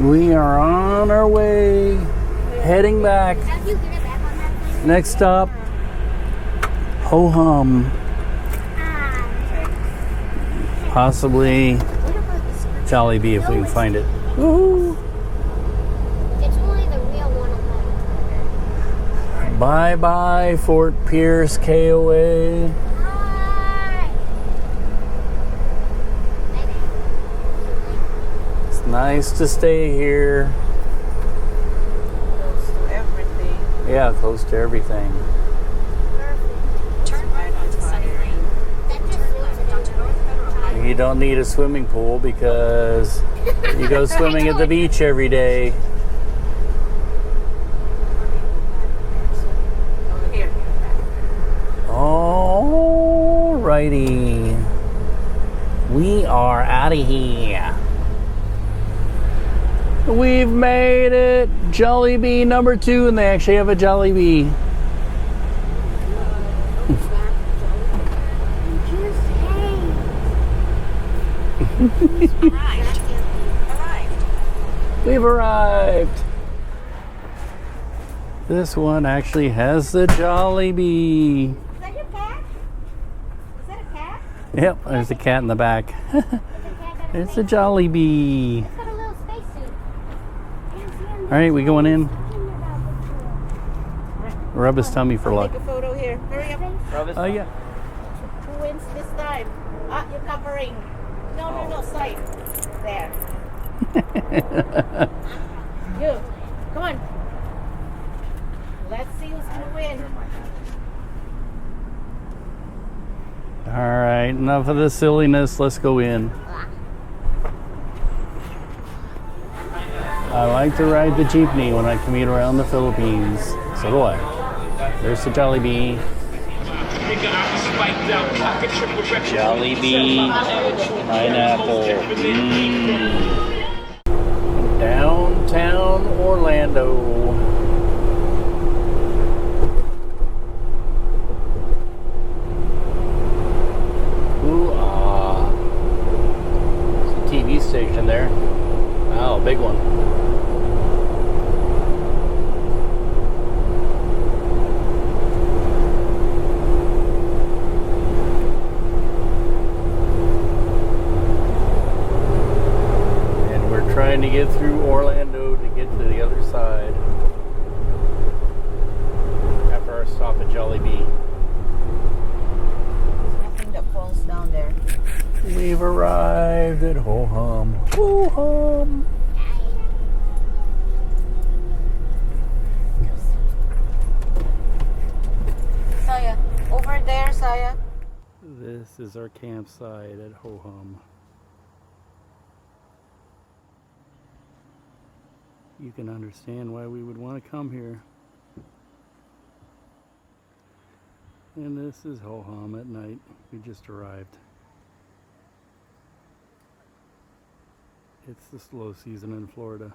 We are on our way, heading back. Next stop, Ho-Hum. Possibly Jollibee if we can find it. Woohoo! It's only the real one. Bye bye, Fort Pierce, KOA. It's nice to stay here. Close to everything. Yeah, close to everything. Turn right onto Sunny Lane. Turn left onto North Federal Highway. You don't need a swimming pool because you go swimming at the beach every day. Over here. Alrighty. We are out of here. We've made it. Jollibee number 2, and they actually have a Jollibee. We've arrived. This one actually has the Jollibee. Is that your cat? Is that a cat? Yep, there's a cat in the back. It's a Jollibee. It's got a little spacesuit. All right, we going in? Rub his tummy for luck. Take a photo here. Hurry up. Oh yeah. Who wins this time? Ah, you're covering. No, side. There. You. Come on. Let's see who's going to win. All right, enough of the silliness. Let's go in. I like to ride the jeepney when I commute around the Philippines. So do I. There's the Jollibee. Jollibee pineapple. Downtown Orlando. Ooh, there's a TV station there. Oh, big one. Trying to get through Orlando to get to the other side after our stop at Jollibee. There's nothing that falls down there. We've arrived at Ho-Hum. Ho-Hum. Saya, over there, Saya. This is our campsite at Ho-Hum. You can understand why we would want to come here. And this is Ho-Hum at night. We just arrived. It's the slow season in Florida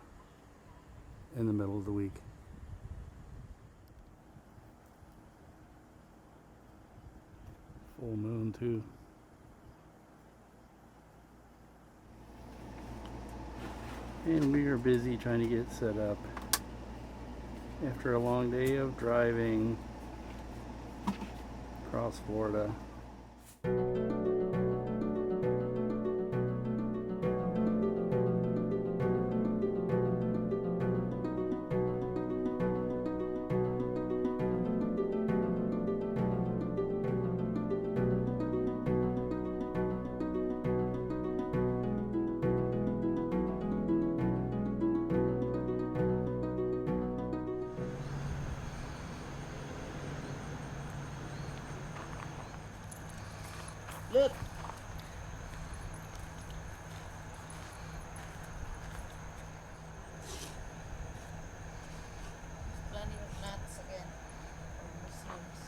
in the middle of the week. Full moon too. And we are busy trying to get set up after a long day of driving across Florida. Look. Plenty of nuts again. Or museums.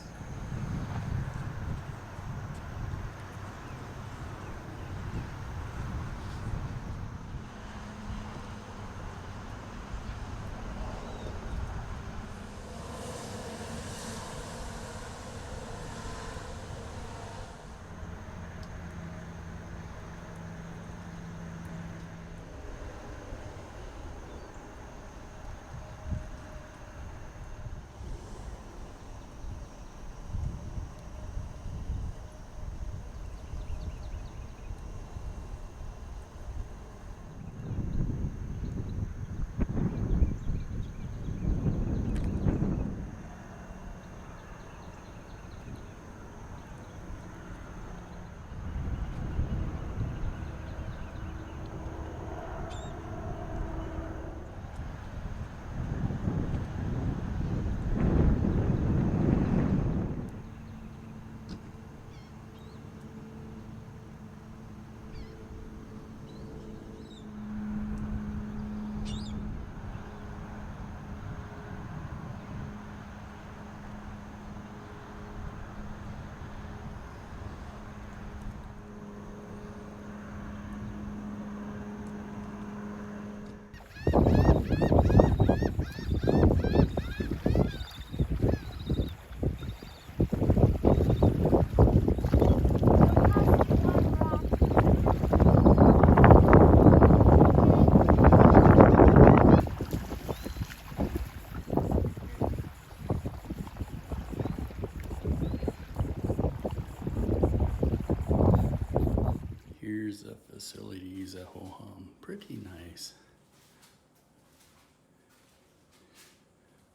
Here's the facilities at Ho Hum. Pretty nice.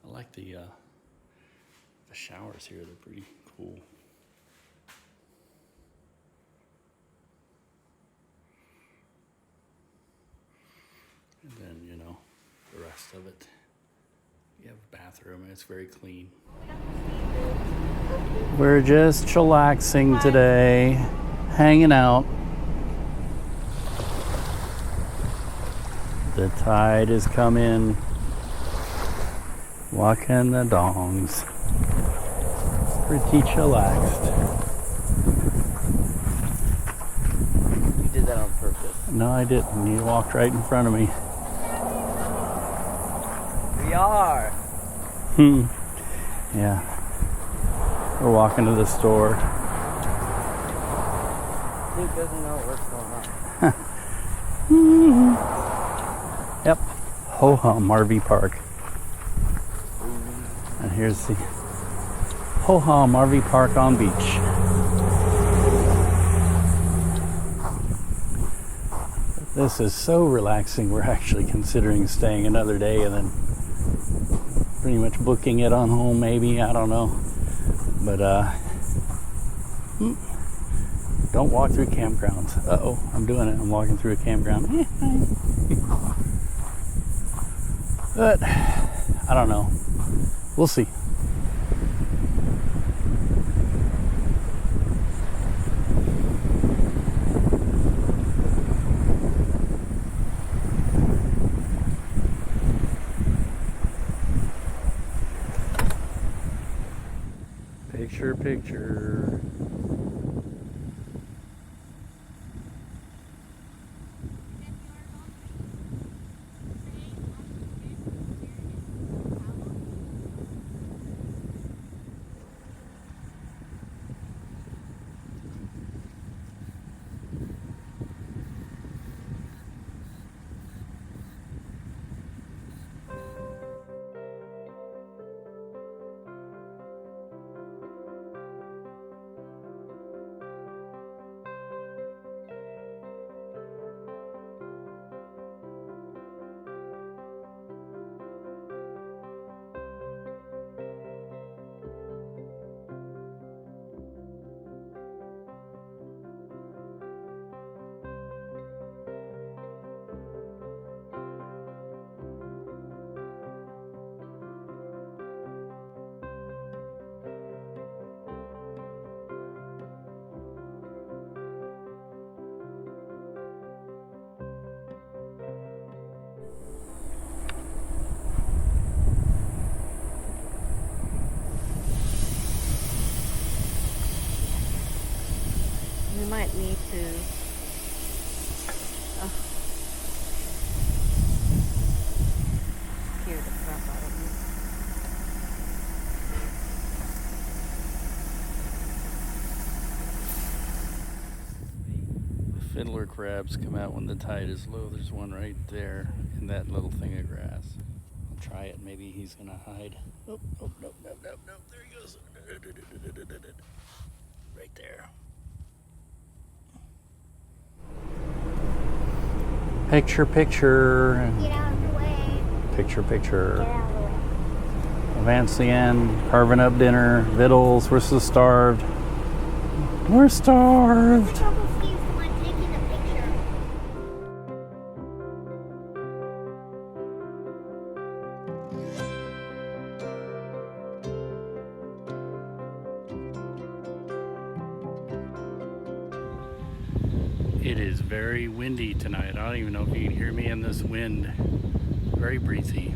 I like the showers here. They're pretty cool. And then, you know, the rest of it. You have a bathroom and it's very clean. We're just chillaxing today, hanging out. The tide is coming. Walking the dongs. Pretty chillaxed. You did that on purpose. No, I didn't. You walked right in front of me. We are. Yeah. We're walking to the store. Luke doesn't know what's going on. Yep. Ho Hum RV Park. And here's the Ho Hum RV Park on beach. This is so relaxing. We're actually considering staying another day and then pretty much booking it on home, maybe. I don't know. But don't walk through campgrounds. Uh-oh, I'm doing it. I'm walking through a campground. But I don't know. We'll see. Picture. We might need to scare the crap out of me. The fiddler crabs come out when the tide is low. There's one right there in that little thing of grass. I'll try it. Maybe he's gonna hide. Oh, nope. There he goes. Right there. Picture. Get out of the way. Picture. Get out of the way. Avancian, carving up dinner, victuals. We're so starved. We're starved. What's the trouble, Steve? Come on, taking a picture. It is very windy tonight. I don't even know if you can hear me in this wind. Very breezy.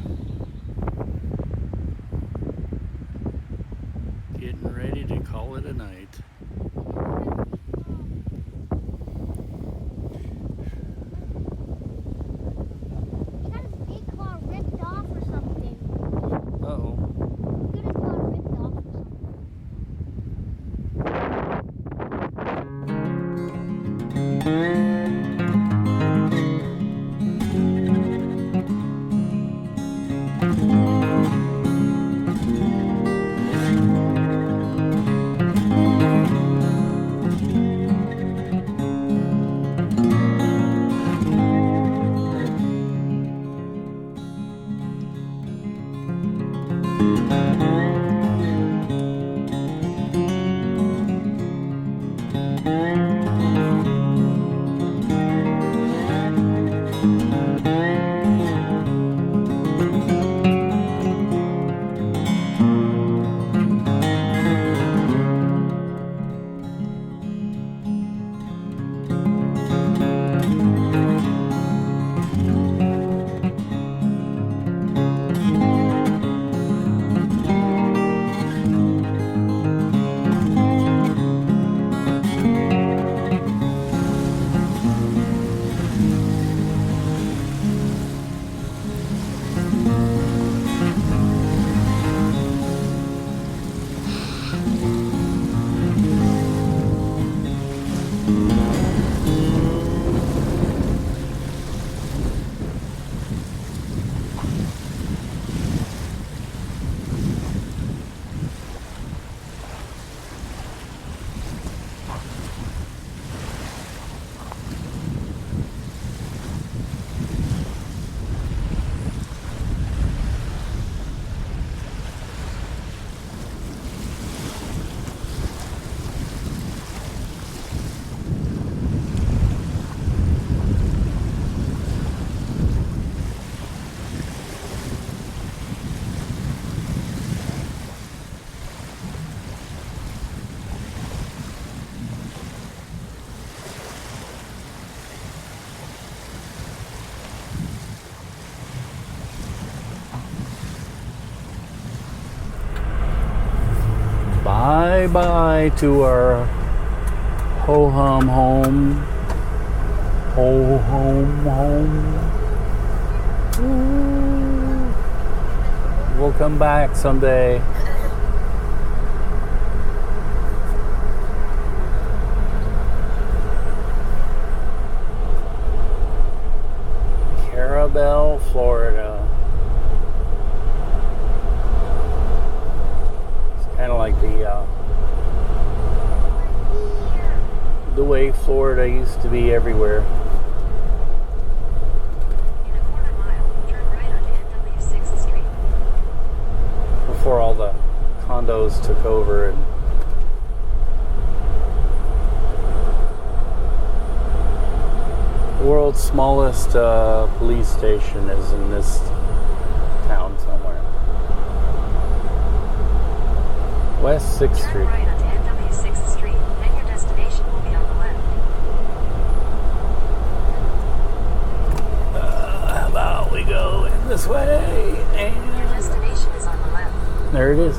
Getting ready to call it a night. You got his big car ripped off or something. Uh-oh. You got his car ripped off or something. Bye bye to our ho hum home. Ho hum home. Ooh. We'll come back someday. Carabel, Florida. It's kind of like the way Florida used to be everywhere. In a quarter mile, turn right onto NW 6th Street. Before all the condos took over and the world's smallest police station is in this town somewhere. West 6th Turn Street. right onto NW 6th Street, then your destination will be on the left. How about we go in this way? Your And destination is on the left. there it is.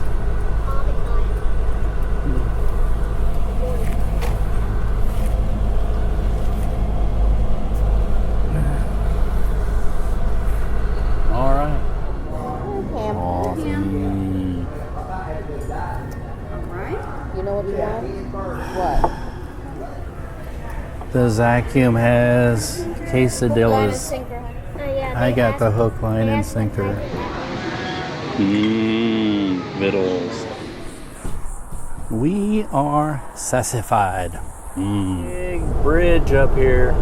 All right. Coffee. You know what you want? What? The Zacium has quesadillas. I got the hook, line, and sinker. Vittles. We are sassified. Big bridge up here.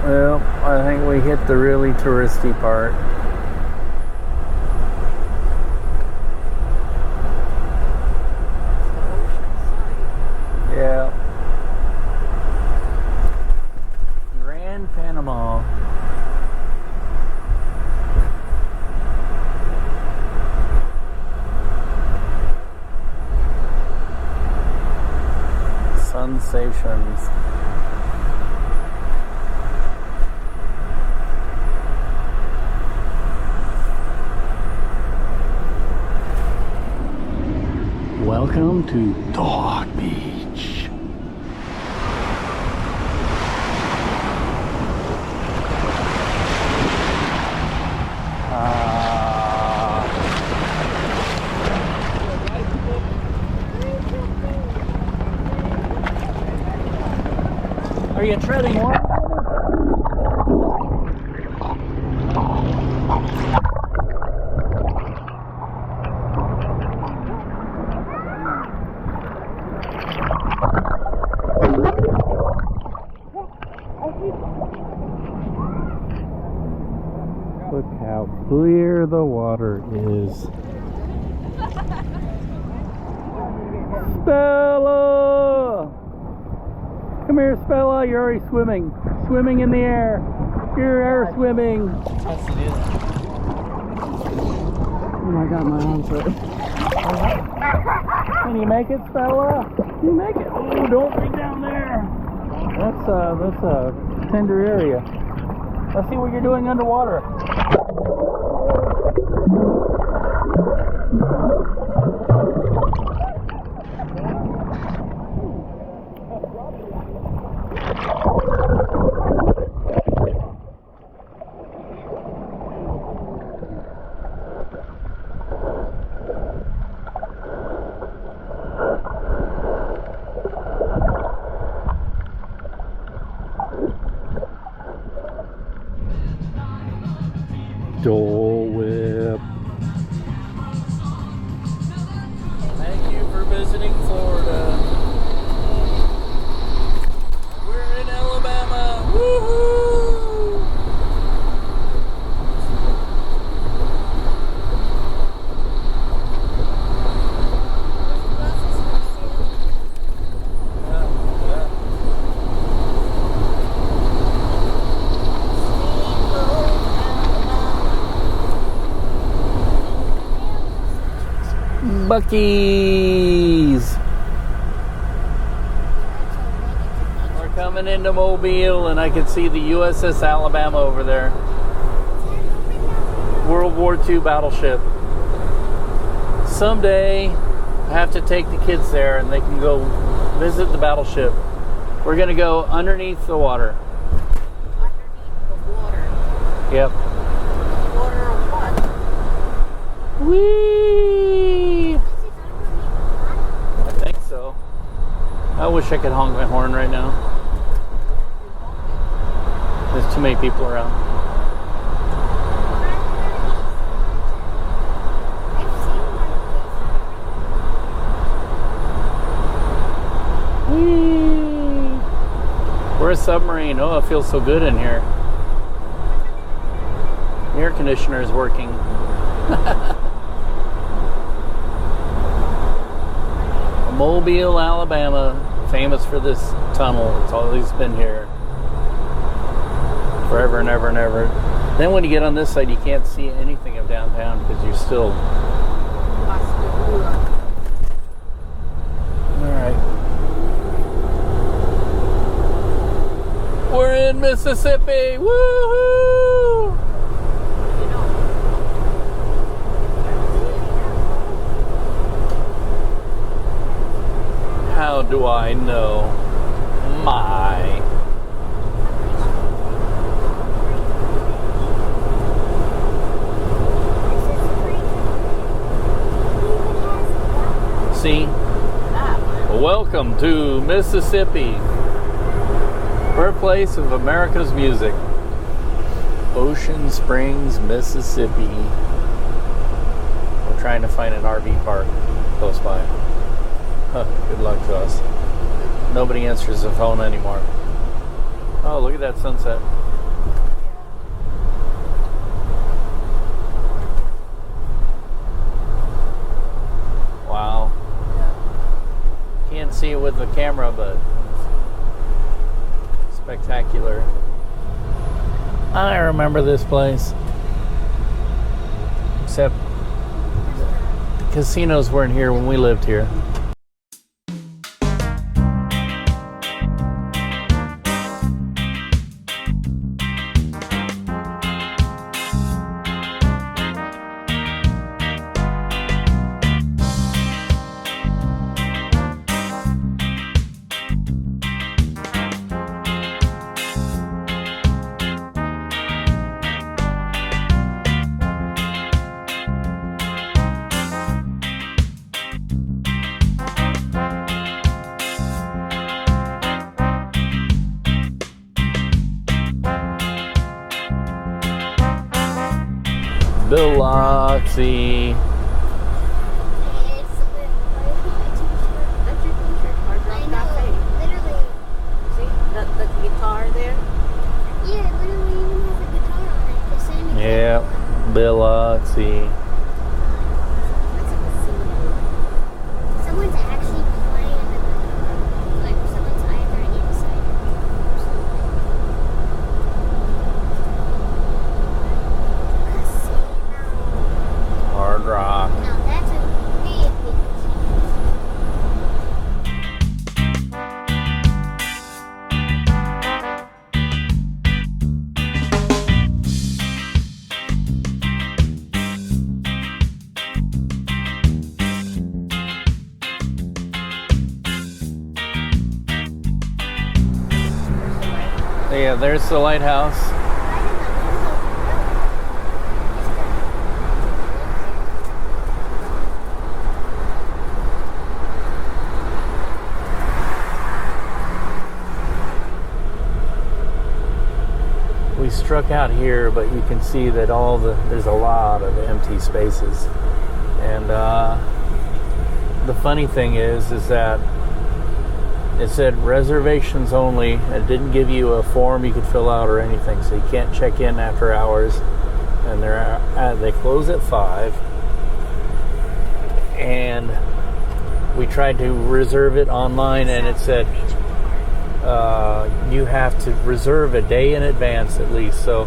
Well, I think we hit the really touristy part. Yeah. Grand Panama. Sensations. Welcome to Dog Beach. Are you treading water? clear the water is. Stella! Come here, Stella. You're already swimming. Swimming in the air. You're air swimming. Has to do that. Oh my god, my arms hurt. Can you make it, Stella? Can you make it? Oh, don't be down there. That's a tender area. Let's see what you're doing underwater. Dole Whip. Thank you for visiting Florida. We're in Alabama. Woohoo! Buc-ee's. We're coming into Mobile, and I can see the USS Alabama over there. World War II battleship. Someday, I have to take the kids there, and they can go visit the battleship. We're going to go underneath the water. Underneath the water. Yep. Water of what? Whee! I think so. I wish I could honk my horn right now. There's too many people around. Whee! We're a submarine. Oh, it feels so good in here. The air conditioner is working. Mobile, Alabama, famous for this tunnel. It's always been here forever and ever and ever. Then when you get on this side, you can't see anything of downtown because you're still... Alright. We're in Mississippi! Woohoo! How do I know? My. See? Welcome to Mississippi, birthplace of America's music. Ocean Springs, Mississippi. We're trying to find an RV park close by. Huh, good luck to us. Nobody answers the phone anymore. Oh, look at that sunset. Wow. Can't see it with the camera, but spectacular. I remember this place. Except the casinos weren't here when we lived here. Biloxi. That's your t-shirt. Hard Rock Cafe. Literally. See the guitar there? Yeah, it literally even has a guitar on it. The same exact Yeah, one. Biloxi. see. Someone's actually playing, like someone's either inside or something. Casino. Hard Rock. Now that's a big, big Yeah, there's the lighthouse. We struck out here, but you can see that there's a lot of empty spaces. And the funny thing is that it said reservations only. It didn't give you a form you could fill out or anything, so you can't check in after hours. And they close at 5. And we tried to reserve it online, and it said you have to reserve a day in advance at least. So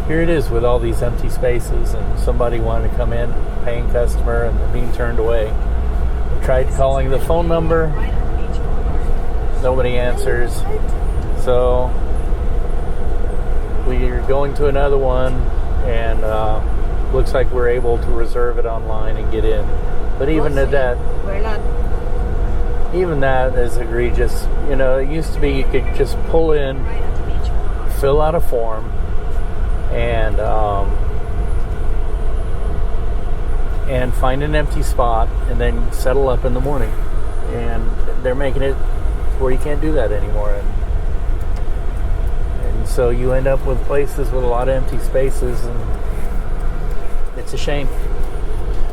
here it is with all these empty spaces, and somebody wanted to come in, paying customer, and they're being turned away. Tried calling the phone number, nobody answers, so we're going to another one, and looks like we're able to reserve it online and get in. But even at that, We're not. even that is egregious. You know, it used to be you could just pull in, fill out a form, and find an empty spot and then settle up in the morning. And they're making it where you can't do that anymore. And so you end up with places with a lot of empty spaces, and it's a shame.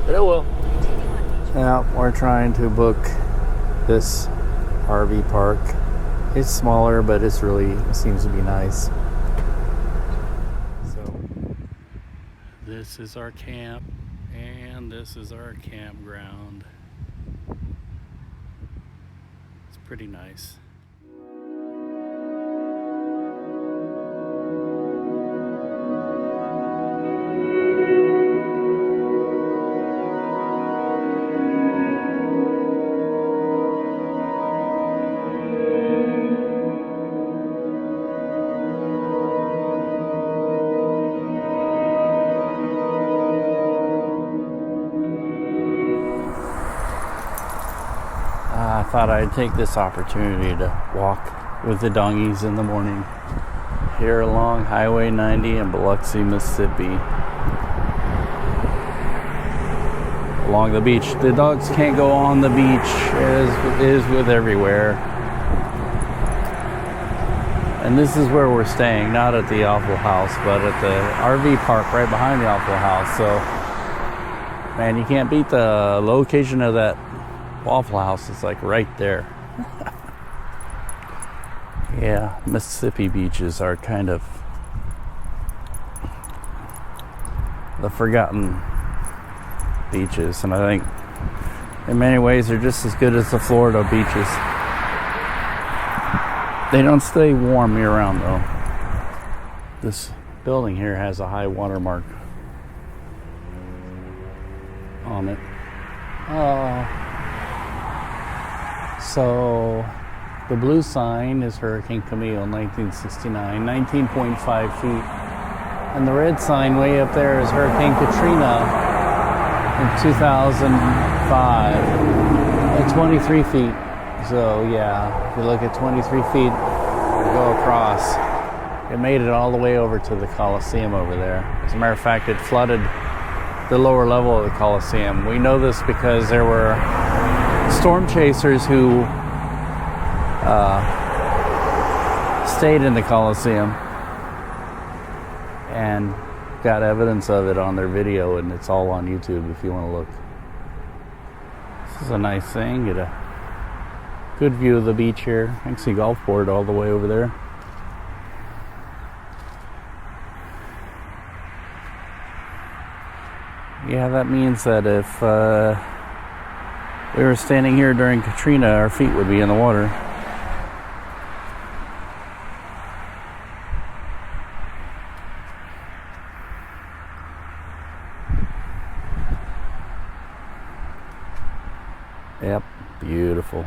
But oh well. Now we're trying to book this RV park. It's smaller, but it seems to be nice. So this is our camp. And this is our campground. It's pretty nice. I thought I'd take this opportunity to walk with the donkeys in the morning here along Highway 90 in Biloxi, Mississippi. Along the beach. The dogs can't go on the beach, as is with everywhere. And this is where we're staying, not at the Waffle House, but at the RV park right behind the Waffle House. So, man, you can't beat the location of that Waffle House. Is like right there. Yeah, Mississippi beaches are kind of the forgotten beaches, and I think in many ways they're just as good as the Florida beaches. They don't stay warm year round though. This building here has a high water mark on it. So the blue sign is Hurricane Camille, 1969, 19.5 feet. And the red sign way up there is Hurricane Katrina in 2005 at 23 feet. So yeah, if you look at 23 feet, go across, it made it all the way over to the Coliseum over there. As a matter of fact, it flooded the lower level of the Coliseum. We know this because there were storm chasers who stayed in the Coliseum and got evidence of it on their video, and it's all on YouTube if you want to look. This is a nice thing. Get a good view of the beach here. I can see golf board all the way over there. Yeah, that means that if we were standing here during Katrina, our feet would be in the water. Yep, beautiful.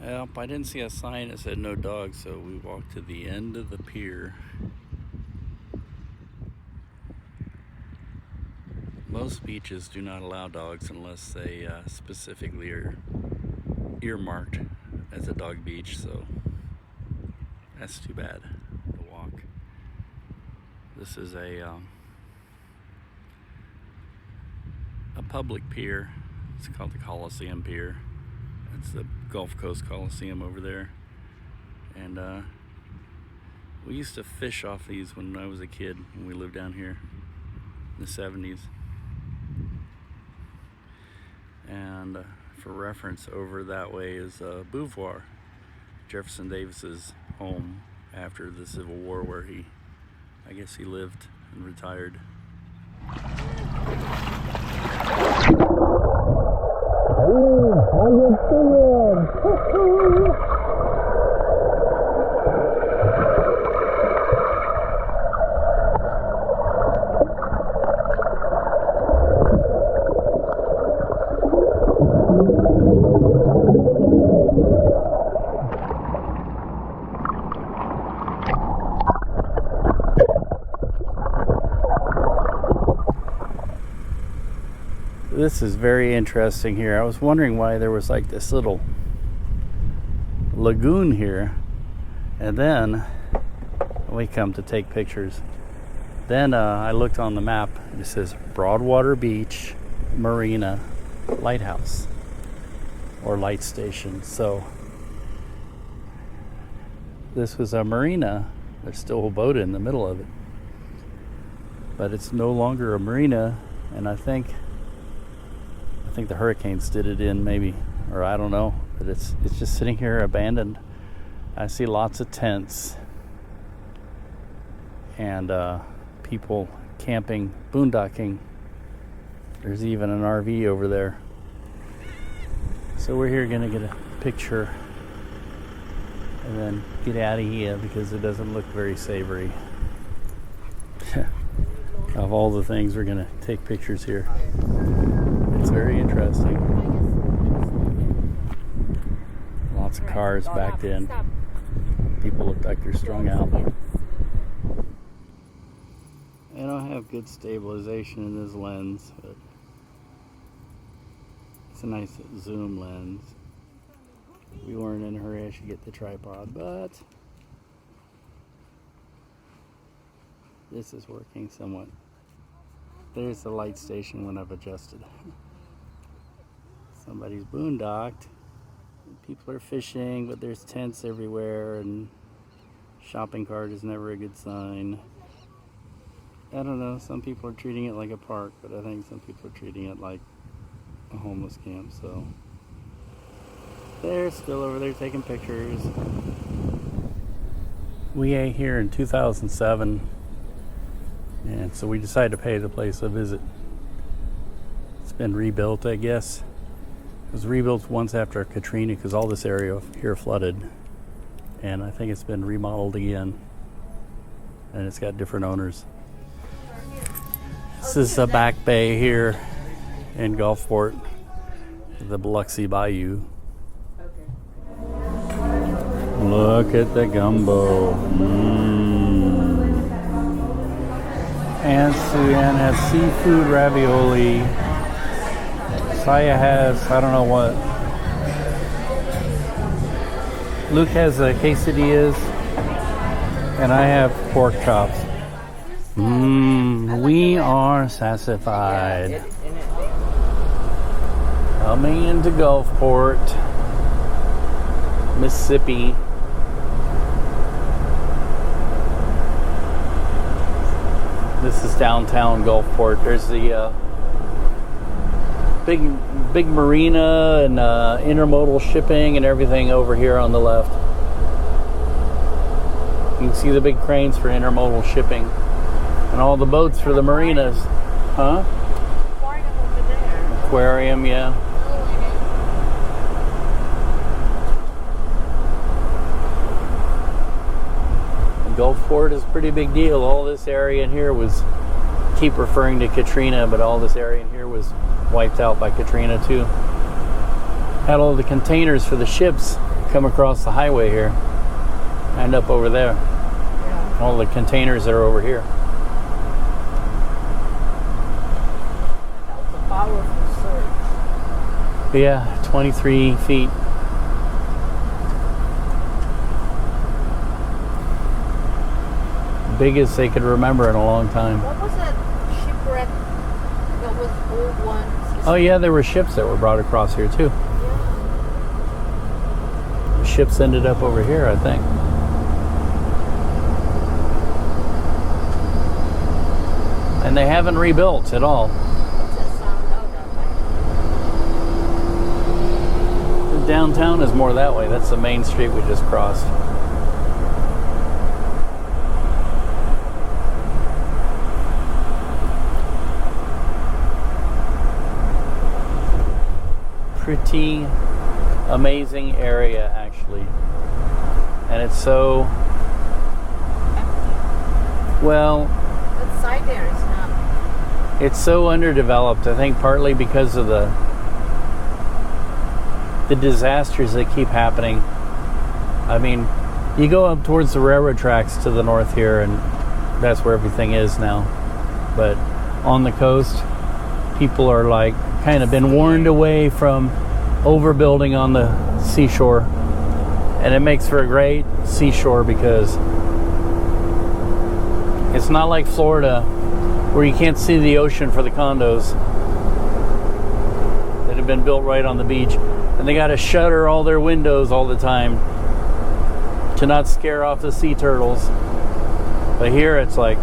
Yep, I didn't see a sign that said no dogs, so we walked to the end of the pier. Most beaches do not allow dogs unless they specifically are earmarked as a dog beach, so that's too bad to walk. This is a public pier. It's called the Coliseum Pier. It's the Gulf Coast Coliseum over there. And we used to fish off these when I was a kid, when we lived down here in the 70s. And for reference, over that way is Beauvoir, Jefferson Davis's home after the Civil War, where I guess he lived and retired. This is very interesting here. I was wondering why there was like this little lagoon here, and then we come to take pictures. Then I looked on the map. It says Broadwater Beach Marina Lighthouse or light station. So this was a marina. There's still a boat in the middle of it, but it's no longer a marina. And I think the hurricanes did it in, maybe, or I don't know, but it's just sitting here abandoned. I see lots of tents and people camping, boondocking. There's even an RV over there. So we're here gonna get a picture and then get out of here because it doesn't look very savory. Of all the things we're gonna take pictures here. It's very interesting. Lots of cars backed in. People look like they're strung out. I don't have good stabilization in this lens, but it's a nice zoom lens. If we weren't in a hurry, I should get the tripod, but this is working somewhat. There's the light station when I've adjusted. Somebody's boondocked. People are fishing, but there's tents everywhere, and shopping cart is never a good sign. I don't know, some people are treating it like a park, but I think some people are treating it like a homeless camp, so they're still over there taking pictures. We ate here in 2007, and so we decided to pay the place a visit. It's been rebuilt, I guess. It was rebuilt once after Katrina because all this area here flooded, and I think it's been remodeled again, and it's got different owners. This is the back bay here in Gulfport, the Biloxi Bayou. Look at the gumbo. Aunt Suzanne has seafood ravioli. Saya has, I don't know what. Luke has quesadillas, and I have pork chops. We are sassified. Coming into Gulfport, Mississippi. This is downtown Gulfport. There's the big marina and intermodal shipping and everything over here on the left. You can see the big cranes for intermodal shipping. And all the boats for the marinas. Huh? Aquarium over there. Aquarium, yeah. Gulfport is a pretty big deal. All this area in here was, keep referring to Katrina, but all this area in here was wiped out by Katrina too. Had all the containers for the ships come across the highway here, end up over there. Yeah. All the containers that are over here. That was a powerful surge. Yeah, 23 feet. Biggest they could remember in a long time. What was that shipwreck that was old ones? Oh yeah, there were ships that were brought across here too. The ships ended up over here, I think. And they haven't rebuilt at all. What's that sound out of? The downtown is more that way. That's the main street we just crossed. Pretty amazing area, actually. And it's so, well, That side there is not. it's so underdeveloped. I think partly because of the disasters that keep happening. I mean, you go up towards the railroad tracks to the north here, and that's where everything is now. But on the coast, people are like kind of been warned away from overbuilding on the seashore, and it makes for a great seashore because it's not like Florida where you can't see the ocean for the condos that have been built right on the beach, and they got to shutter all their windows all the time to not scare off the sea turtles. But here it's like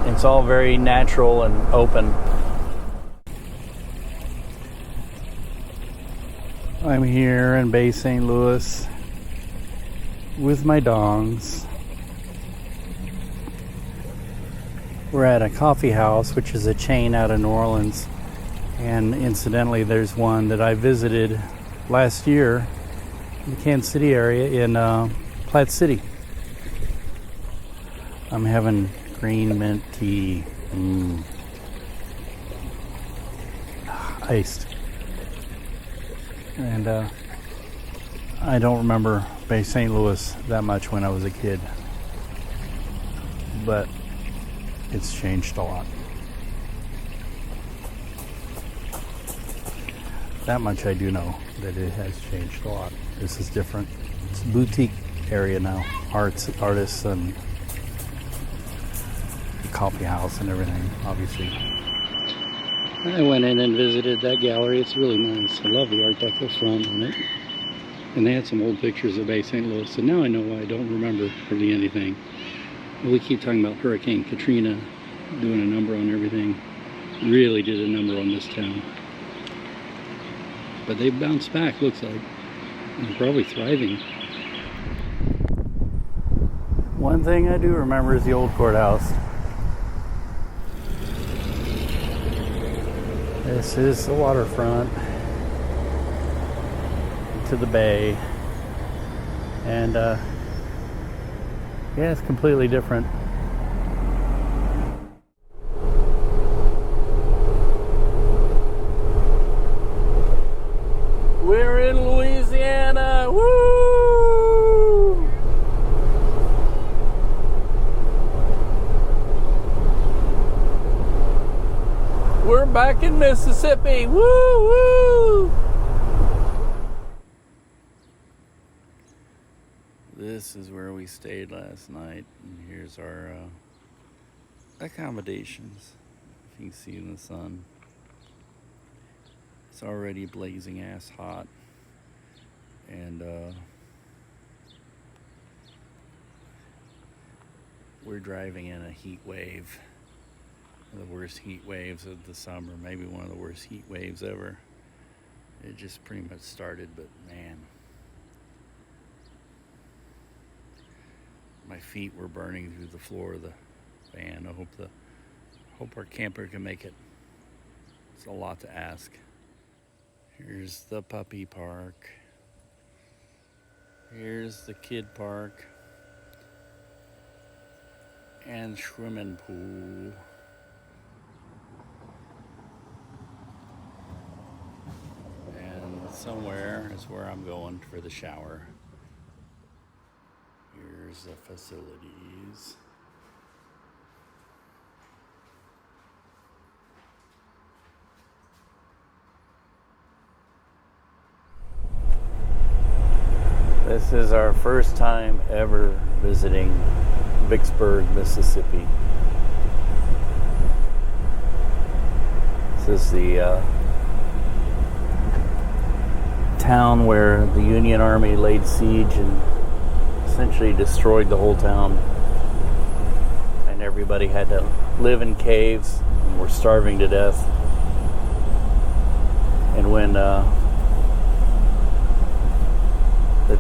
it's all very natural and open. I'm here in Bay St. Louis with my dongs. We're at a coffee house, which is a chain out of New Orleans. And incidentally, there's one that I visited last year in the Kansas City area in Platte City. I'm having green mint tea. Iced. And I don't remember Bay St. Louis that much when I was a kid, but it's changed a lot. That much I do know, that it has changed a lot. This is different. It's a boutique area now. Artists and the coffee house and everything, obviously. I went in and visited that gallery. It's really nice. I love the Art Deco front on it. And they had some old pictures of Bay St. Louis. And now I know why I don't remember hardly anything. We keep talking about Hurricane Katrina doing a number on everything. Really did a number on this town. But they bounced back, looks like. And they're probably thriving. One thing I do remember is the old courthouse. This is the waterfront to the bay, and yeah, it's completely different. We're in Louisiana. Woo! We're back in Mississippi. Woo woo! This is where we stayed last night, and here's our accommodations. If you can see in the sun, it's already blazing ass hot, and we're driving in a heat wave. The worst heat waves of the summer, maybe one of the worst heat waves ever. It just pretty much started, but man, my feet were burning through the floor of the van. I hope the Hope our camper can make it. It's a lot to ask. Here's the puppy park. Here's the kid park. And swimming pool. And somewhere is where I'm going for the shower. Here's the facilities. This is our first time ever visiting Vicksburg, Mississippi. This is the town where the Union Army laid siege and essentially destroyed the whole town. And everybody had to live in caves and were starving to death. And when the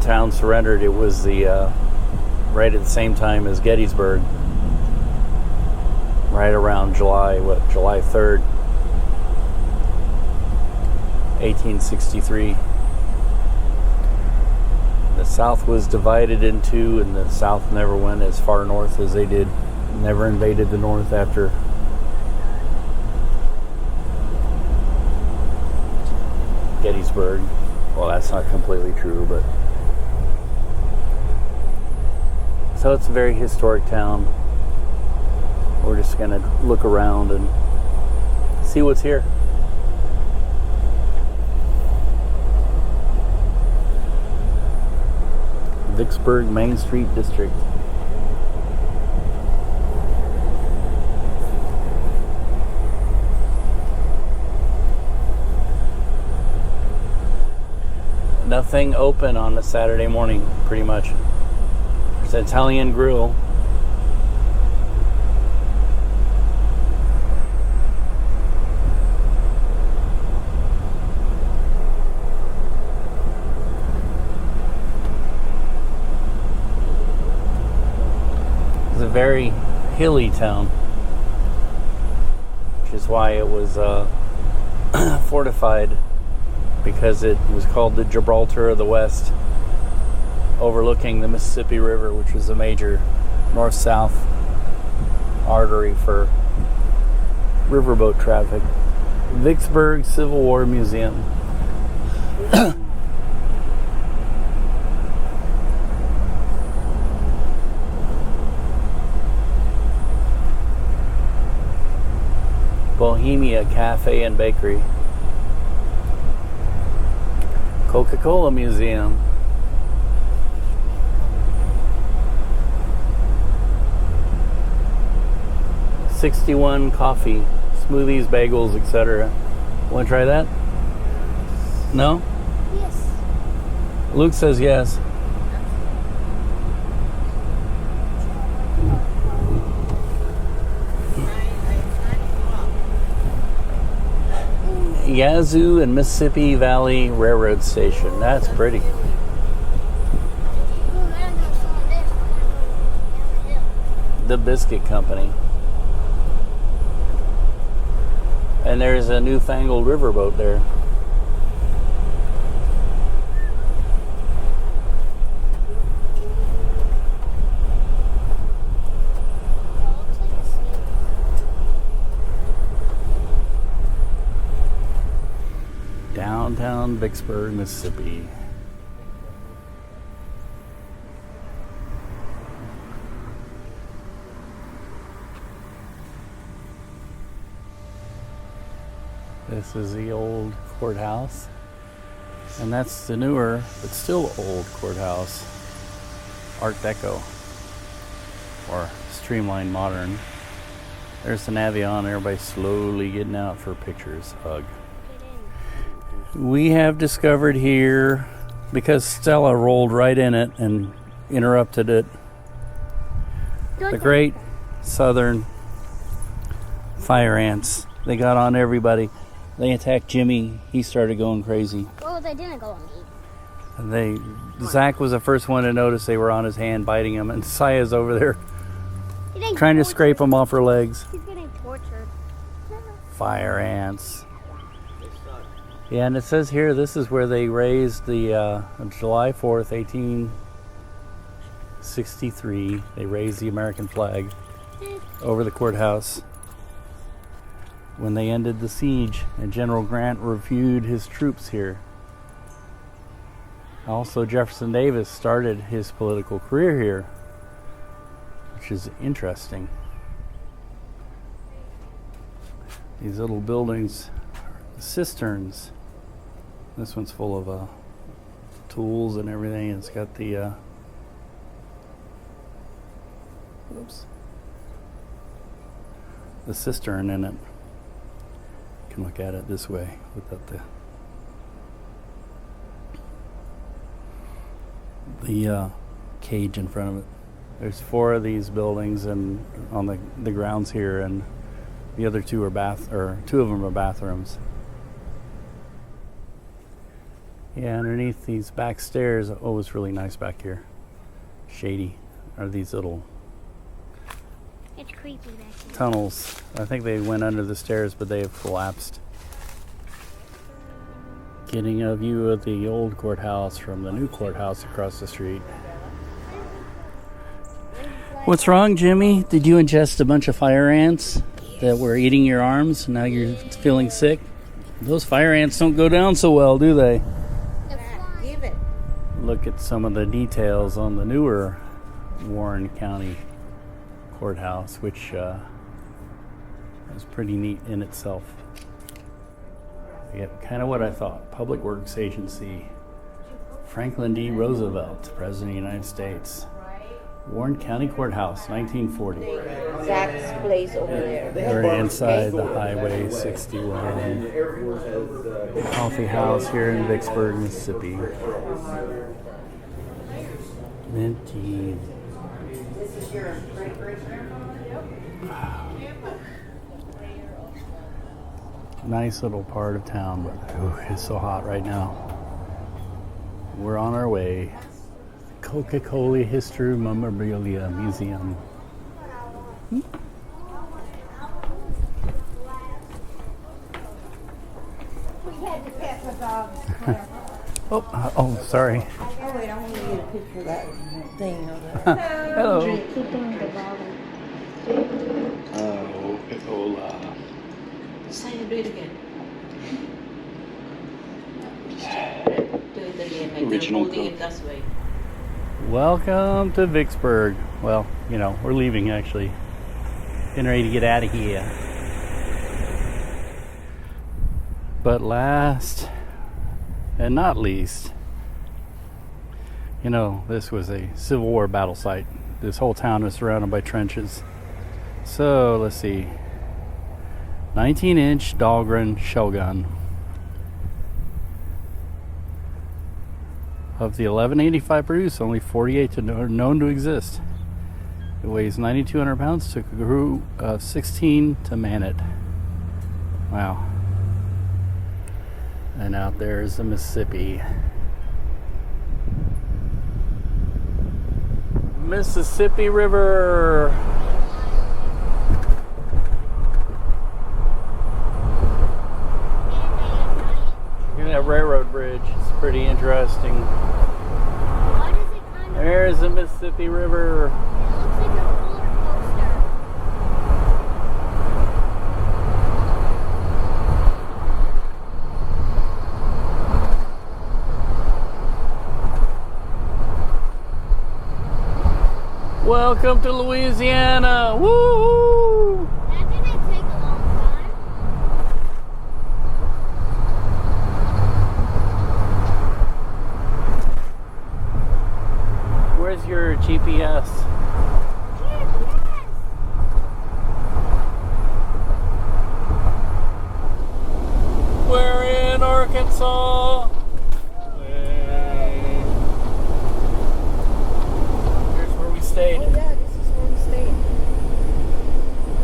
town surrendered, it was the right at the same time as Gettysburg, right around July 3rd, 1863. The South was divided in two, and the South never went as far north as they did. Never invaded the North after Gettysburg. Well, that's not completely true, but so it's a very historic town. We're just gonna look around and see what's here. Vicksburg Main Street District. Nothing open on a Saturday morning, pretty much. There's an Italian grill. It's a very hilly town, which is why it was fortified, because it was called the Gibraltar of the West, overlooking the Mississippi River, which was a major north-south artery for riverboat traffic. Vicksburg Civil War Museum. Bohemia Cafe and Bakery. Coca-Cola Museum. '61 coffee, smoothies, bagels, etc. Want to try that? No? Yes. Luke says yes. Yazoo and Mississippi Valley Railroad Station. That's pretty. The Biscuit Company. And there's a newfangled riverboat there. Downtown Vicksburg, Mississippi. This is the old courthouse, and that's the newer but still old courthouse, Art Deco, or streamlined modern. There's the Navion, everybody slowly getting out for pictures. Ugh. We have discovered here, because Stella rolled right in it and interrupted it, the Great Southern Fire Ants. They got on everybody. They attacked Jimmy. He started going crazy. Oh, they didn't go on me. Zach was the first one to notice they were on his hand, biting him, and Saya's over there trying to scrape him off her legs. He's getting tortured. Fire ants. Yeah, and it says here this is where they raised the July 4th, 1863. They raised the American flag over the courthouse when they ended the siege, and General Grant reviewed his troops here. Also, Jefferson Davis started his political career here, which is interesting. These little buildings, cisterns. This one's full of tools and everything. It's got the the cistern in it. You can look at it this way without the cage in front of it. There's 4 of these buildings and on the grounds here, and the other 2 are 2 of them are bathrooms. Yeah, underneath these back stairs, oh, it's really nice back here. Shady. Are these little It's creepy back here. tunnels. I think they went under the stairs, but they have collapsed. Getting a view of the old courthouse from the new courthouse across the street. What's wrong, Jimmy? Did you ingest a bunch of fire ants that were eating your arms? Now you're feeling sick? Those fire ants don't go down so well, do they? Give it. Look at some of the details on the newer Warren County courthouse, which is pretty neat in itself. Yeah, kind of what I thought. Public Works Agency. Franklin D. Roosevelt, President of the United States. Warren County Courthouse, 1940. Zach's place over there. We're inside the Highway 61 coffee house here in Vicksburg, Mississippi. Minty. Nice little part of town, but it's so hot right now. We're on our way. Coca-Cola History Memorabilia Museum. Oh, sorry. Oh, wait, I want to get a picture of that thing over there. Hello. Keep doing the bottom. Coca-Cola. Say it, do it again. Do it again. Like Original they're holding Coke. it this way. Welcome to Vicksburg. Well, you know, we're leaving actually. Getting ready to get out of here. But last and not least, you know, this was a Civil War battle site. This whole town is surrounded by trenches. So, let's see. 19-inch Dahlgren shell gun. Of the 1185 produced, only 48 are known to exist. It weighs 9,200 pounds, took a crew of 16 to man it. Wow. And out there is the Mississippi. Mississippi River. Look at that railroad bridge. It's pretty interesting. What is it kind of? There's the Mississippi River. It looks like a roller coaster. Welcome to Louisiana. Woo! That didn't take a long time. Where's your GPS? We're in Arkansas. Here's where we stayed. Oh, yeah, this is where we stayed.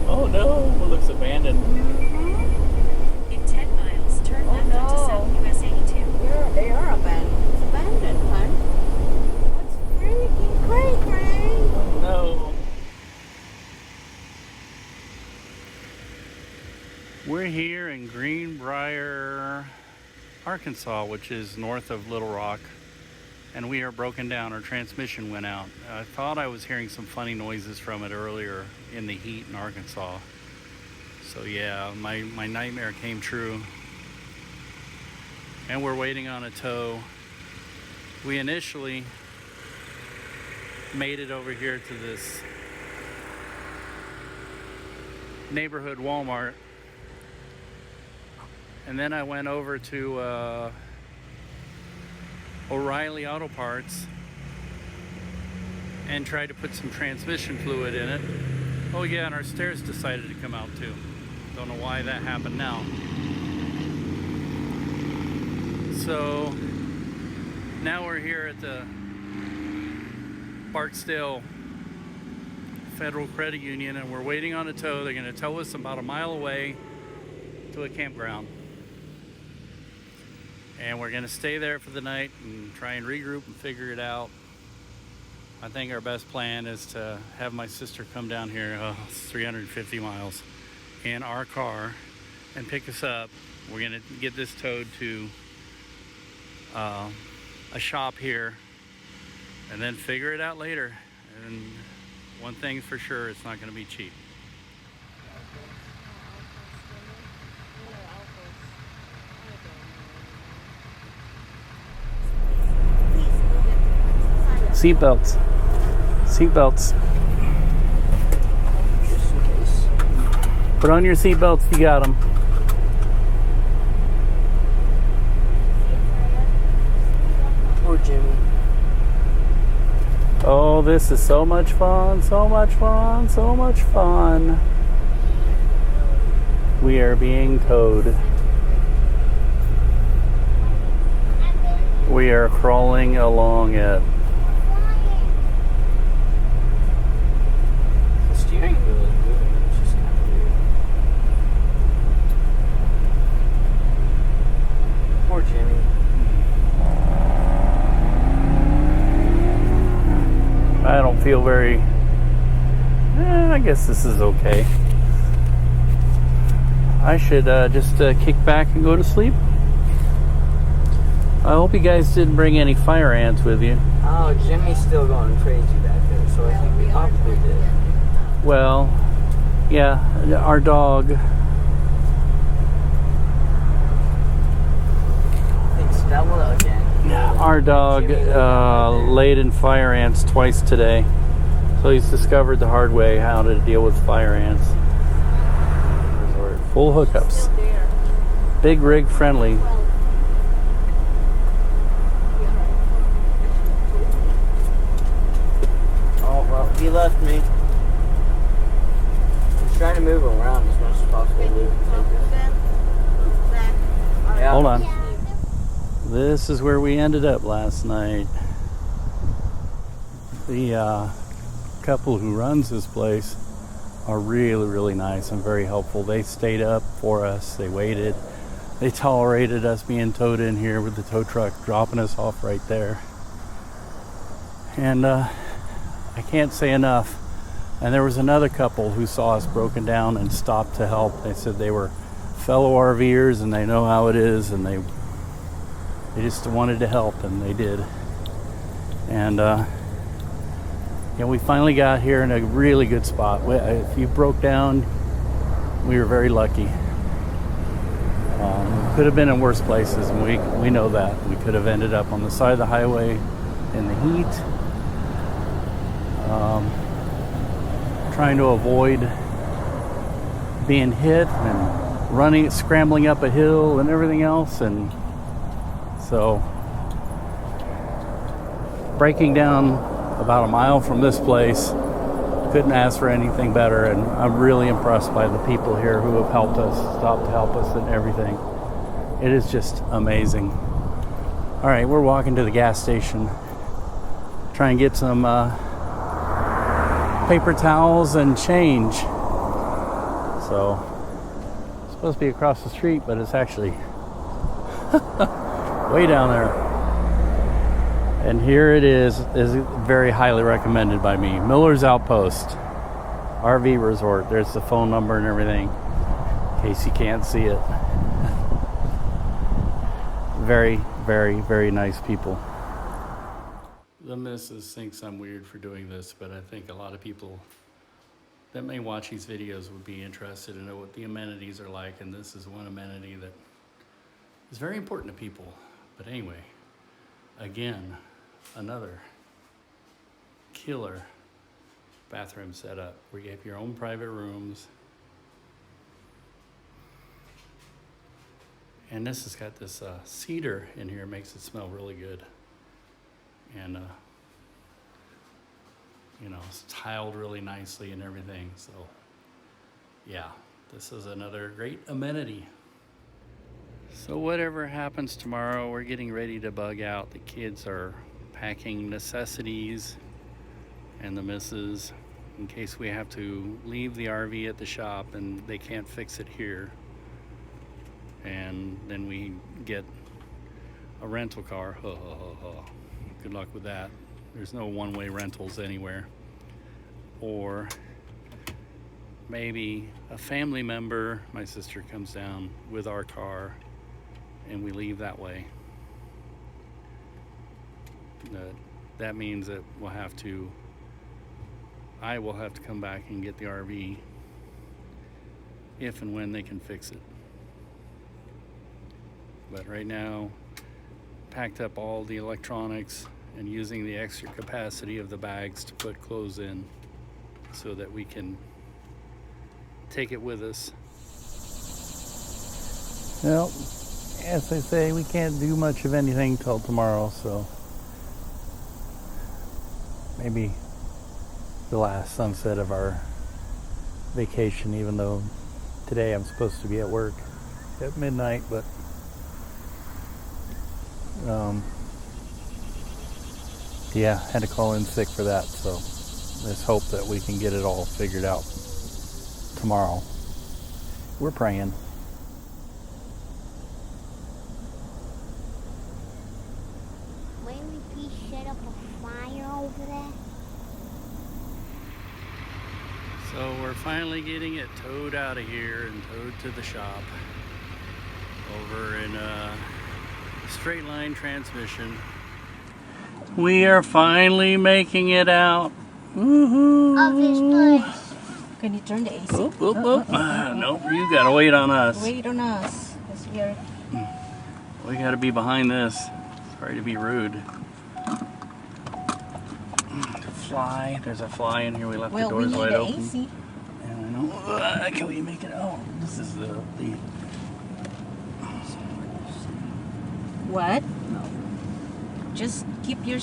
Oh no, it looks abandoned. In 10 miles, turn left onto South US 82. They are abandoned. It's abandoned, hon. That's freaking cray-cray. No. We're here near Arkansas, which is north of Little Rock, and we are broken down. Our transmission went out. I thought I was hearing some funny noises from it earlier in the heat in Arkansas. So yeah, my nightmare came true. And we're waiting on a tow. We initially made it over here to this neighborhood Walmart, and then I went over to O'Reilly Auto Parts and tried to put some transmission fluid in it. Oh yeah, and our stairs decided to come out too. Don't know why that happened now. So now we're here at the Barksdale Federal Credit Union, and we're waiting on a tow. They're going to tow us about a mile away to a campground, and we're going to stay there for the night and try and regroup and figure it out. I think our best plan is to have my sister come down here. It's 350 miles in our car and pick us up. We're going to get this towed to a shop here and then figure it out later. And one thing's for sure, it's not going to be cheap. Seatbelts. Seatbelts. Just in case. Put on your seatbelts if you got them. Poor Jimmy. Oh, this is so much fun, so much fun, so much fun. We are being towed. We are crawling along it. The steering wheel is moving. It's just kind of weird. Poor Jimmy. I don't feel very... I guess this is okay. I should just kick back and go to sleep. I hope you guys didn't bring any fire ants with you. Oh, Jimmy's still going crazy back there, so I think we probably did. Well, yeah, our dog. I think Stella again. Our dog laid in fire ants twice today. So he's discovered the hard way how to deal with fire ants. Full hookups. Big rig friendly. Oh, well, he left me. He's trying to move around as much as possible. Yeah. Hold on. This is where we ended up last night. The couple who runs this place are really, really nice and very helpful. They stayed up for us. They waited. They tolerated us being towed in here with the tow truck dropping us off right there. And I can't say enough. And there was another couple who saw us broken down and stopped to help. They said they were fellow RVers and they know how it is, and they just wanted to help, and they did. And we finally got here in a really good spot. If you broke down, we were very lucky. Could have been in worse places, and we know that. We could have ended up on the side of the highway in the heat, trying to avoid being hit and scrambling up a hill and everything else. And so breaking down about a mile from this place, couldn't ask for anything better. And I'm really impressed by the people here who have helped us, stopped to help us and everything. It is just amazing. All right, we're walking to the gas station, try and get some paper towels and change. So it's supposed to be across the street, but it's actually way down there. And here it is very highly recommended by me. Miller's Outpost RV Resort. There's the phone number and everything, in case you can't see it. Very, very, very nice people. The missus thinks I'm weird for doing this, but I think a lot of people that may watch these videos would be interested to know what the amenities are like, and this is one amenity that is very important to people. But anyway, again, another killer bathroom setup where you have your own private rooms. And this has got this cedar in here, makes it smell really good. And you know, it's tiled really nicely and everything. So yeah, this is another great amenity. So whatever happens tomorrow, we're getting ready to bug out. The kids are packing necessities and the missus in case we have to leave the RV at the shop and they can't fix it here. And then we get a rental car. Good luck with that. There's no one-way rentals anywhere. Or maybe a family member, my sister comes down with our car and we leave that way. That means that I will have to come back and get the RV if and when they can fix it. But right now, packed up all the electronics and using the extra capacity of the bags to put clothes in so that we can take it with us. Well, as I say, we can't do much of anything till tomorrow, so maybe the last sunset of our vacation, even though today I'm supposed to be at work at midnight, but yeah, had to call in sick for that, so let's hope that we can get it all figured out tomorrow. We're praying. May we please set up a fire over there? So we're finally getting it towed out of here and towed to the shop over in straight line transmission. We are finally making it out. Woohoo! Of this place. Can you turn the AC? Oop, oop, oop. Nope, you gotta wait on us. Wait on us, because we are... We gotta be behind this. Sorry to be rude. Fly. There's a fly in here. We left the doors wide open. AC. Yeah, I know. Can we make it? Oh, this is the What? no. Just keep your...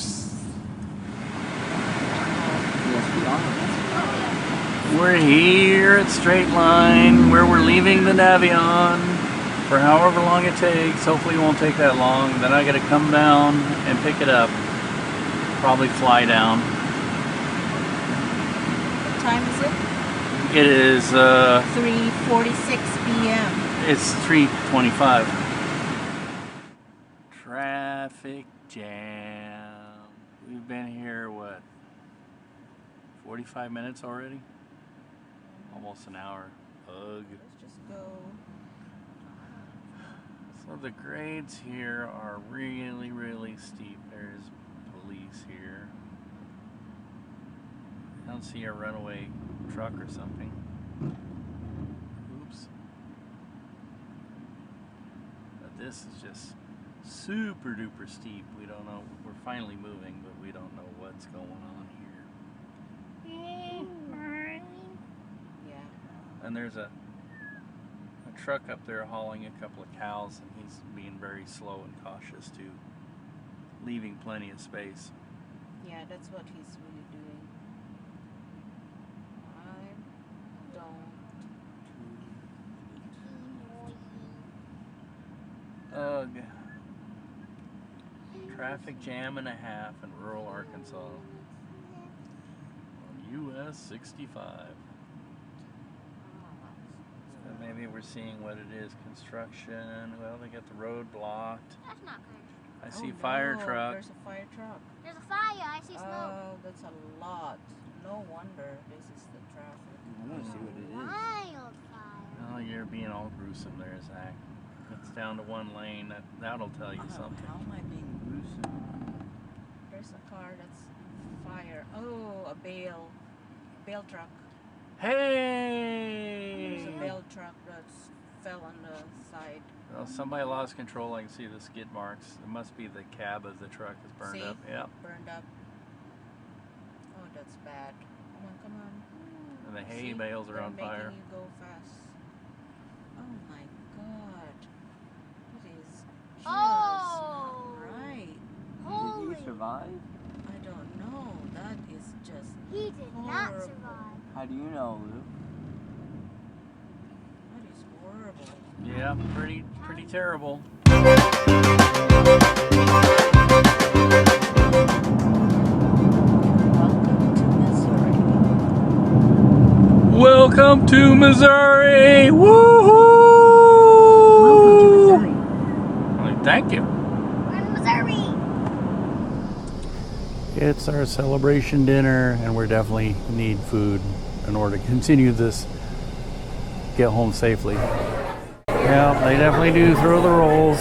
We're here at Straight Line where we're leaving the Navion for however long it takes. Hopefully it won't take that long. Then I gotta come down and pick it up. Probably fly down. What time is it? It is 3:46 p.m. It's 3:25. Traffic jam. We've been here, what, 45 minutes already? Almost an hour. Ugh. Let's just go. So the grades here are really, really steep. There's police here. I don't see a runaway truck or something. Oops. But this is just super duper steep. We don't know. We're finally moving, but we don't know what's going on here. Yeah. And there's a truck up there hauling a couple of cows, and he's being very slow and cautious too, leaving plenty of space. Yeah, that's what he's really doing. I don't. Ugh. Traffic jam and a half in rural Arkansas on US 65. So maybe we're seeing what it is. Construction. Well, they got the road blocked. That's not good. I see fire truck. There's a fire truck. There's a fire. I see smoke. Oh, that's a lot. No wonder this is the traffic. I want to see what it is. Wildfire. Oh, you're being all gruesome there, Zach. It's down to one lane. That'll tell you something. How am I being gruesome? There's a car that's fire. Oh, a bale truck. Hey! There's a bale truck that's fell on the side. Well, somebody lost control. I can see the skid marks. It must be the cab of the truck is burned See? up. Yeah. Burned up. Oh, that's bad. Come on. And the hay See? bales are They're on fire. making you go fast. Oh my God. That is just Oh! not right. Holy. Did he survive? I don't know. That is just He did not horrible. survive. How do you know, Luke? That is horrible. Yeah, pretty terrible. Welcome to Missouri. Welcome to Missouri! Woohoo! Welcome to Missouri. Well, thank you. We're in Missouri. It's our celebration dinner, and we definitely need food in order to continue this. Get home safely. Yeah, they definitely do throw the rolls.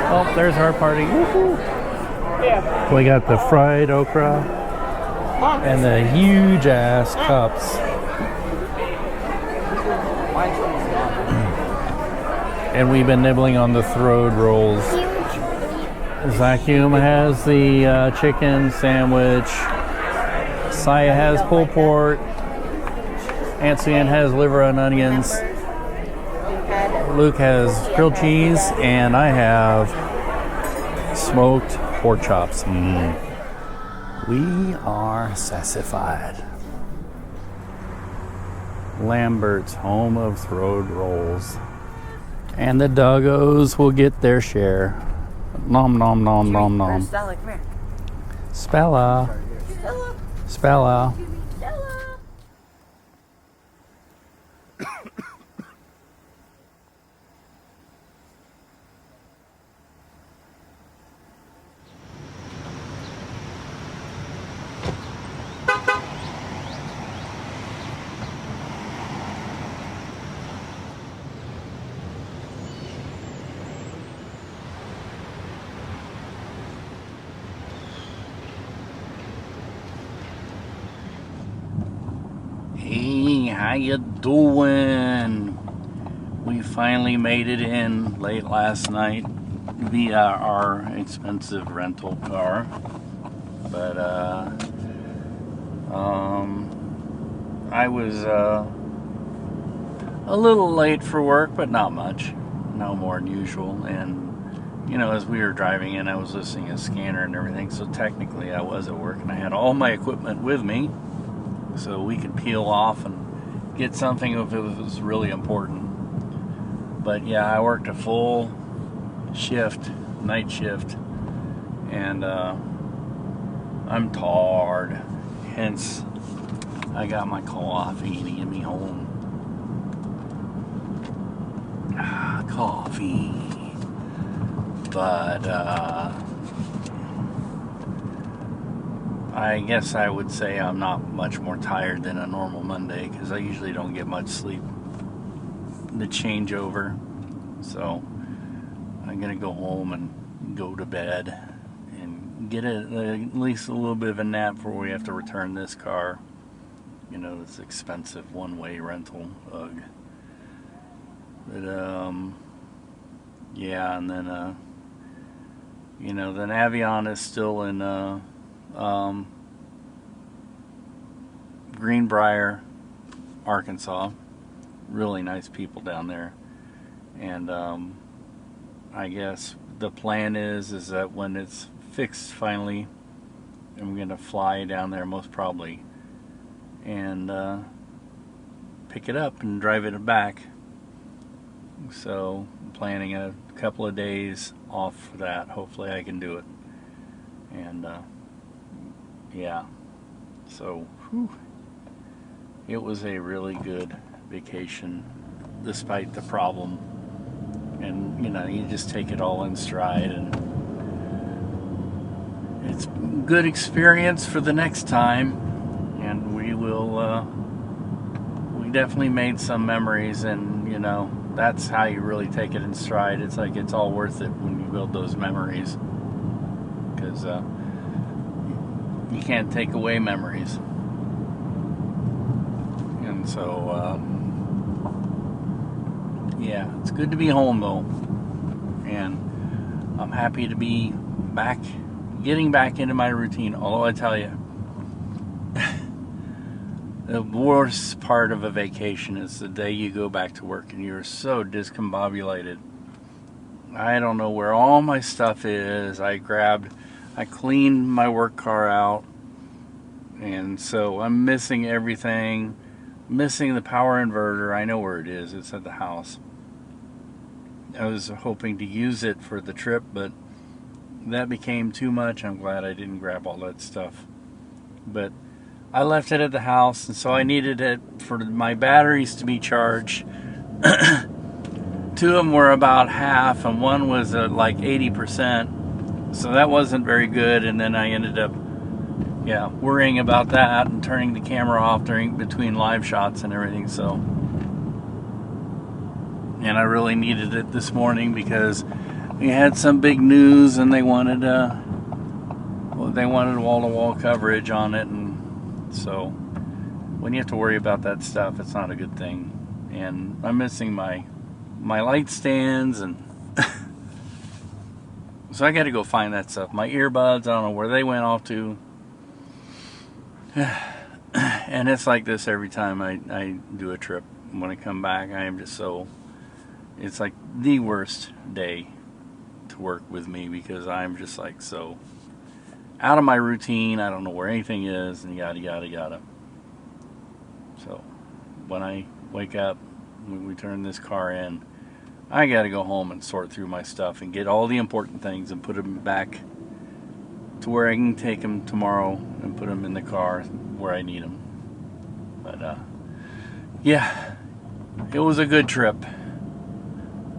Oh, there's our party. Woohoo! We got the fried okra and the huge ass cups. And we've been nibbling on the throwed rolls. Zakium has the chicken sandwich. Saya has pulled pork. Auntie Ann has liver and onions. Luke has grilled cheese, and I have smoked pork chops. We are sassified. Lambert's, home of throwed rolls. And the doggos will get their share. Nom nom nom nom nom. Stella, come here. Spella. Spella. Hey, how you doing? We finally made it in late last night via our expensive rental car. But I was a little late for work, but not much. No more than usual. And you know, as we were driving in, I was listening to a scanner and everything, so technically I was at work and I had all my equipment with me. So we could peel off and get something if it was really important. But yeah, I worked a full shift, night shift, and I'm tired. Hence, I got my coffee to get me home. Coffee. But I guess I would say I'm not much more tired than a normal Monday because I usually don't get much sleep. The changeover. So I'm going to go home and go to bed and get at least a little bit of a nap before we have to return this car. You know, this expensive one-way rental. Ugh. But, yeah, and then, you know, the Navion is still in, Greenbrier, Arkansas. Really nice people down there. And I guess the plan is that when it's fixed finally, I'm going to fly down there most probably and pick it up and drive it back. So I'm planning a couple of days off for that. Hopefully I can do it. And yeah, so whew, it was a really good vacation despite the problem. And you know, you just take it all in stride, and it's good experience for the next time. And we will definitely made some memories, and you know, that's how you really take it in stride. It's like it's all worth it when you build those memories, because you can't take away memories. And so yeah, it's good to be home though, and I'm happy to be back, getting back into my routine. Although I tell you, the worst part of a vacation is the day you go back to work and you're so discombobulated. I don't know where all my stuff is. I cleaned my work car out, and so I'm missing everything. Missing the power inverter. I know where it is. It's at the house. I was hoping to use it for the trip, but that became too much. I'm glad I didn't grab all that stuff. But I left it at the house, and so I needed it for my batteries to be charged. Two of them were about half, and one was like 80%. So that wasn't very good, and then I ended up worrying about that and turning the camera off between live shots and everything. So, and I really needed it this morning because we had some big news, and they wanted wall-to-wall coverage on it, and so when you have to worry about that stuff, it's not a good thing. And I'm missing my light stands, and so I got to go find that stuff. My earbuds, I don't know where they went off to. And it's like this every time I do a trip. When I come back, I am just so, it's like the worst day to work with me, because I'm just like so out of my routine. I don't know where anything is, and yada yada yada. So when I wake up, when we turn this car in, I got to go home and sort through my stuff and get all the important things and put them back to where I can take them tomorrow and put them in the car where I need them. But yeah, it was a good trip.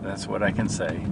That's what I can say.